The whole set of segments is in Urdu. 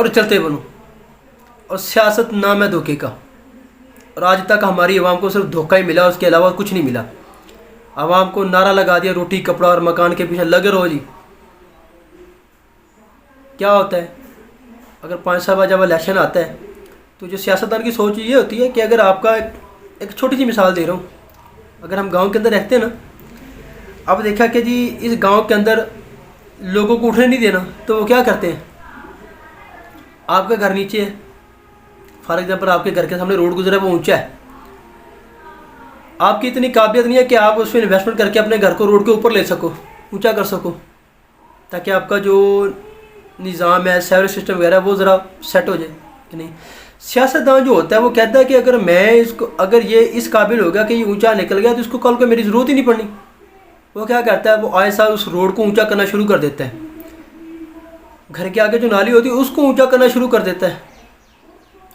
اور چلتے بنو، اور سیاست نام ہے دھوکے کا، اور آج تک ہماری عوام کو صرف دھوکہ ہی ملا، اس کے علاوہ کچھ نہیں ملا۔ عوام کو نعرہ لگا دیا روٹی کپڑا اور مکان کے پیچھے لگے رہو جی۔ کیا ہوتا ہے اگر 5 سال بعد جب الیکشن آتا ہے تو جو سیاستدان کی سوچ یہ ہوتی ہے کہ اگر آپ کا ایک چھوٹی سی مثال دے رہا ہوں، اگر ہم گاؤں کے اندر رہتے ہیں نا، اب دیکھا کہ جی اس گاؤں کے اندر لوگوں کو اٹھنے نہیں دینا، تو وہ کیا کرتے ہیں، آپ کا گھر نیچے ہے، فار ایگزامپل آپ کے گھر کے سامنے روڈ گزرا ہے، وہ اونچا ہے، آپ کی اتنی قابلیت نہیں ہے کہ آپ اس میں انویسٹمنٹ کر کے اپنے گھر کو روڈ کے اوپر لے سکو، اونچا کر سکو، تاکہ آپ کا جو نظام ہے سیوریج سسٹم وغیرہ وہ ذرا سیٹ ہو جائے کہ نہیں۔ سیاستدان جو ہوتا ہے وہ کہتا ہے کہ اگر میں اس کو، اگر یہ اس قابل ہو گیا کہ یہ اونچا نکل گیا تو اس کو کل کو میری ضرورت ہی نہیں پڑنی۔ وہ کیا کرتا ہے، وہ آئے سال اس روڈ کو اونچا کرنا شروع کر دیتا ہے، گھر کے آگے جو نالی ہوتی ہے اس کو اونچا کرنا شروع کر دیتا ہے۔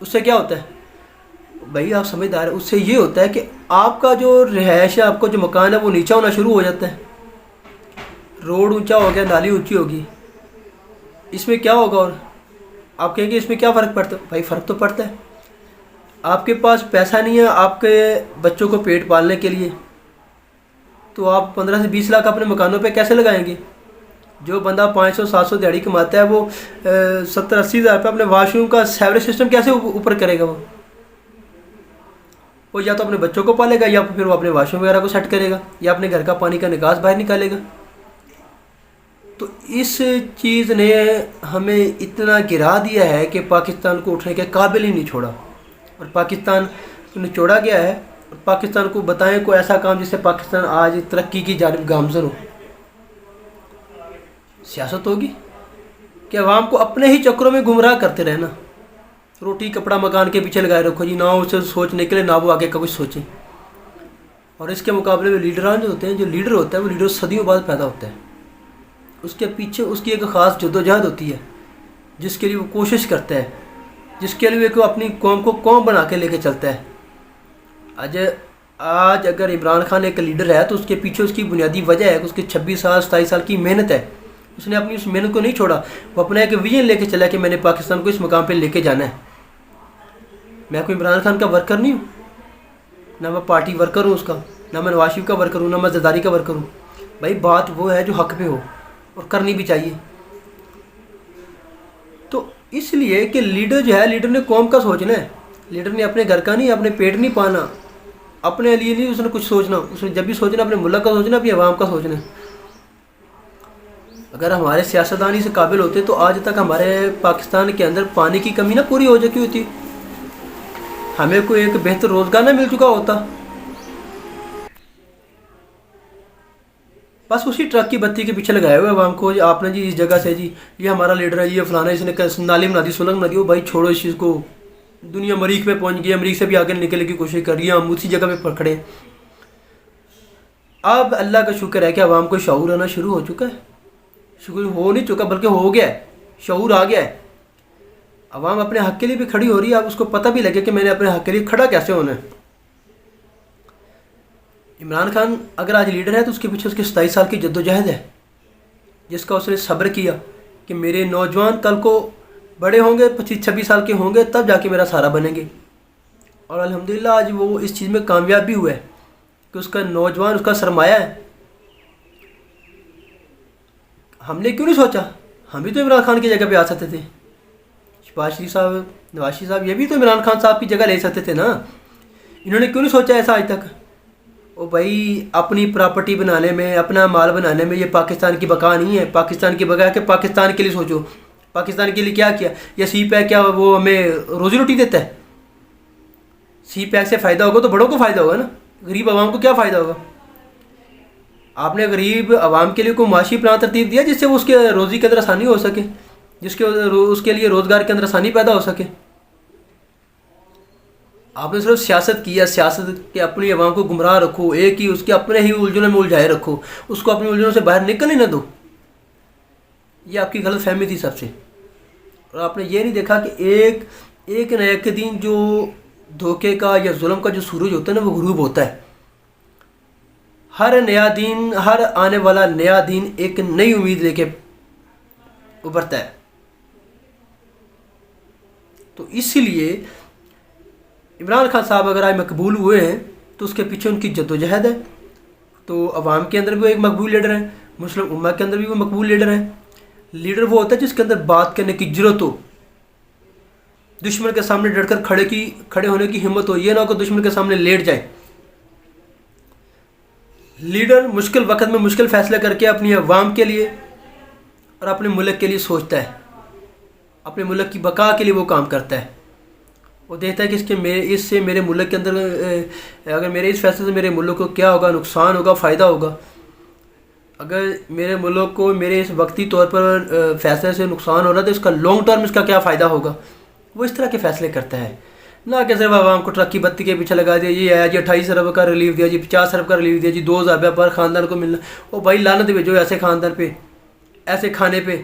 اس سے کیا ہوتا ہے بھائی، آپ سمجھدار ہیں، اس سے یہ ہوتا ہے کہ آپ کا جو رہائش ہے، آپ کا جو مکان ہے وہ نیچا ہونا شروع ہو جاتا ہے، روڈ اونچا ہو گیا، نالی اونچی ہوگی، اس میں کیا ہوگا؟ اور آپ کہیں گے اس میں کیا فرق پڑتا ہے؟ بھائی فرق تو پڑتا ہے۔ آپ کے پاس پیسہ نہیں ہے آپ کے بچوں کو پیٹ پالنے کے لیے، تو آپ 15 سے 20 لاکھ اپنے مکانوں پہ کیسے لگائیں گے؟ جو بندہ 500 700 دیہڑی کماتا ہے وہ 70 80 ہزار روپے اپنے واش روم کا سیوریج سسٹم کیسے اوپر کرے گا؟ وہ یا تو اپنے بچوں کو پالے گا، یا پھر وہ اپنے واش روم وغیرہ کو سیٹ کرے گا، یا اپنے گھر کا پانی کا نکاس باہر نکالے گا۔ تو اس چیز نے ہمیں اتنا گرا دیا ہے کہ پاکستان کو اٹھنے کے قابل ہی نہیں چھوڑا، اور پاکستان نچوڑا گیا ہے۔ اور پاکستان کو بتائیں کوئی ایسا کام جس سے پاکستان آج ترقی کی جانب گامزن ہو۔ سیاست ہوگی کہ عوام کو اپنے ہی چکروں میں گمراہ کرتے رہنا، روٹی کپڑا مکان کے پیچھے لگائے رکھو جی، نہ اسے سوچ نکلے نہ وہ آگے کا کچھ سوچیں۔ اور اس کے مقابلے میں لیڈران جو ہوتے ہیں، جو لیڈر ہوتا ہے وہ لیڈر صدیوں بعد پیدا ہوتا ہے، اس کے پیچھے اس کی ایک خاص جدوجہد ہوتی ہے جس کے لیے وہ کوشش کرتا ہے، جس کے لیے وہ اپنی قوم کو قوم بنا کے لے کے چلتا ہے۔ آج اگر عمران خان ایک لیڈر ہے تو اس کے پیچھے اس کی بنیادی وجہ ہے کہ اس کے 26 سال 27 سال کی محنت ہے، اس نے اپنی اس محنت کو نہیں چھوڑا، وہ اپنا ایک ویژن لے کے چلا کہ میں نے پاکستان کو اس مقام پہ لے کے جانا ہے۔ میں کوئی عمران خان کا ورکر نہیں ہوں، نہ میں پارٹی ورکر ہوں اس کا، نہ میں نواز شریف کا ورکر ہوں، نہ میں زرداری کا ورکر ہوں۔ بھائی بات وہ ہے جو حق پہ ہو اور کرنی بھی چاہیے۔ تو اس لیے کہ لیڈر جو ہے، لیڈر نے قوم کا سوچنا ہے، لیڈر نے اپنے گھر کا نہیں، اپنے پیٹ نہیں پانا، اپنے لیے نہیں اس نے کچھ سوچنا، اس نے جب بھی سوچنا اپنے ملک کا سوچنا، اپنی عوام کا سوچنا۔ اگر ہمارے سیاستدان سے قابل ہوتے تو آج تک ہمارے پاکستان کے اندر پانی کی کمی نہ پوری ہو چکی ہوتی، ہمیں کوئی ایک بہتر روزگار نہ مل چکا ہوتا۔ بس اسی ٹرک کی بتی کے پیچھے لگائے ہوئے عوام کو، آپ نے جی اس جگہ سے جی یہ ہمارا لیڈر ہے، یہ فلانا، اس نے نالی بنا دی، سلنگ بنا دی۔ بھائی چھوڑو اس چیز کو، دنیا مریخ پہ پہنچ گئی، امریک سے بھی آگے نکلنے کی کوشش کر رہی ہے، ہم اسی جگہ پہ پکڑے۔ اب اللہ کا شکر ہے کہ عوام کو شعور آنا شروع ہو چکا ہے، شکر ہو نہیں چکا بلکہ ہو گیا ہے، شعور آ گیا ہے، عوام اپنے حق کے لیے بھی کھڑی ہو رہی ہے۔ اب اس کو پتہ بھی لگے کہ میں نے اپنے حق کے لیے کھڑا کیسے ہونا ہے۔ عمران خان اگر آج لیڈر ہے تو اس کے پیچھے اس کے 27 سال کی جدوجہد ہے، جس کا اس نے صبر کیا کہ میرے نوجوان کل کو بڑے ہوں گے، 25-26 سال کے ہوں گے، تب جا کے میرا سہارا بنیں گے۔ اور الحمدللہ آج وہ اس چیز میں کامیاب بھی ہوا ہے کہ اس کا نوجوان اس کا سرمایہ ہے۔ ہم نے کیوں نہیں سوچا؟ ہم بھی تو عمران خان کی جگہ پہ آ سکتے تھے، شہباز شریف صاحب، نواز شریف صاحب، یہ بھی تو عمران خان صاحب کی جگہ لے سکتے تھے نا۔ انہوں نے کیوں نہیں سوچا ایسا آج تک؟ وہ بھائی اپنی پراپرٹی بنانے میں، اپنا مال بنانے میں یہ پاکستان کی بقا نہیں ہے، پاکستان کی بقا ہے کہ پاکستان کے لیے سوچو۔ پاکستان کے لیے کیا کیا؟ یہ سی پیک کیا وہ ہمیں روزی روٹی دیتا ہے؟ سی پیک سے فائدہ ہوگا تو بڑوں کو فائدہ ہوگا نا، غریب عوام کو کیا فائدہ ہوگا؟ آپ نے غریب عوام کے لیے کوئی معاشی پلان ترتیب دیا جس سے وہ اس کے روزی کے اندر آسانی ہو سکے، اس کے لیے روزگار کے اندر آسانی پیدا ہو سکے؟ آپ نے صرف سیاست کی ہے، سیاست کے اپنی عوام کو گمراہ رکھو، ایک ہی اس کے اپنے ہی الجھنوں میں الجھائے رکھو، اس کو اپنی الجھنوں سے باہر نکل ہی نہ دو۔ یہ آپ کی غلط فہمی تھی سب سے۔ اور آپ نے یہ نہیں دیکھا کہ ایک نہ ایک دن جو دھوکے کا یا ظلم کا جو سورج ہوتا ہے نا وہ غروب ہوتا ہے۔ ہر نیا دن، ہر آنے والا نیا دن ایک نئی امید لے کے ابھرتا ہے۔ تو اسی لیے عمران خان صاحب اگر آج مقبول ہوئے ہیں تو اس کے پیچھے ان کی جدوجہد ہے. تو عوام کے اندر بھی وہ ایک مقبول لیڈر ہیں, مسلم امہ کے اندر بھی وہ مقبول لیڈر ہیں. لیڈر وہ ہوتا ہے جس کے اندر بات کرنے کی جرت ہو, دشمن کے سامنے ڈٹ کر کھڑے ہونے کی ہمت ہو, یہ نہ ہو کہ دشمن کے سامنے لیٹ جائے. لیڈر مشکل وقت میں مشکل فیصلے کر کے اپنی عوام کے لیے اور اپنے ملک کے لیے سوچتا ہے, اپنے ملک کی بقا کے لیے وہ کام کرتا ہے. وہ دیکھتا ہے کہ اس سے میرے ملک کے اندر اگر میرے اس فیصلے سے میرے ملک کو کیا ہوگا, نقصان ہوگا, فائدہ ہوگا. اگر میرے ملک کو میرے اس وقتی طور پر فیصلے سے نقصان ہو رہا ہے تو اس کا لانگ ٹرم اس کا کیا فائدہ ہوگا. وہ اس طرح کے فیصلے کرتا ہے, نہ کہ صرف عوام کو ٹرک کی بتی کے پیچھے لگا دیا, یہ آیا جی 28 ارب کا ریلیف دیا جی, 50 ارب کا ریلیف دیا جی, 2000 روپیہ پر خاندان کو ملنا. او بھائی لعنت بھیجو ایسے خاندان پہ, ایسے کھانے پہ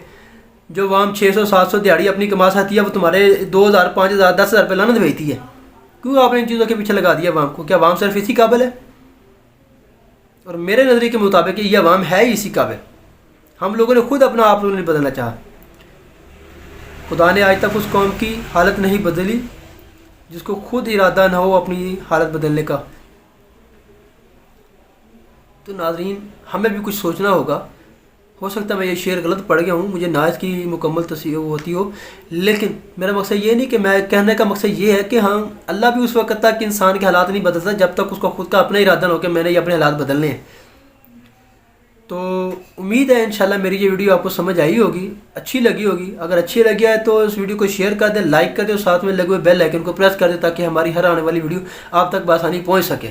جو عوام 600-700 دیہڑی اپنی کما سکتی ہے, وہ تمہارے 2000 5000 10,000 روپے لعنت بھیجتی ہے. کیوں آپ نے ان چیزوں کے پیچھے لگا دیا عوام کو؟ کیا عوام صرف اسی قابل ہے؟ اور میرے نظریے کے مطابق یہ عوام ہے ہی اسی قابل. ہم لوگوں نے خود اپنا آپ لوگوں نے بدلنا چاہا. خدا نے آج تک اس قوم کی حالت نہیں بدلی جس کو خود ارادہ نہ ہو اپنی حالت بدلنے کا. تو ناظرین ہمیں بھی کچھ سوچنا ہوگا. ہو سکتا ہے میں یہ شعر غلط پڑھ گیا ہوں, مجھے نہ اس کی مکمل تصحیح ہوتی ہو, لیکن میرا مقصد یہ نہیں کہ میں کہنے کا مقصد یہ ہے کہ ہم اللہ بھی اس وقت تک انسان کے حالات نہیں بدلتا جب تک اس کو خود کا اپنا ارادہ نہ ہو کہ میں نے یہ اپنے حالات بدلنے ہیں. تو امید ہے انشاءاللہ میری یہ ویڈیو آپ کو سمجھ آئی ہوگی, اچھی لگی ہوگی. اگر اچھی لگی ہے تو اس ویڈیو کو شیئر کر دیں, لائک کر دیں اور ساتھ میں لگے ہوئے بیل آئیکن کو پریس کر دیں تاکہ ہماری ہر آنے والی ویڈیو آپ تک بآسانی پہنچ سکے.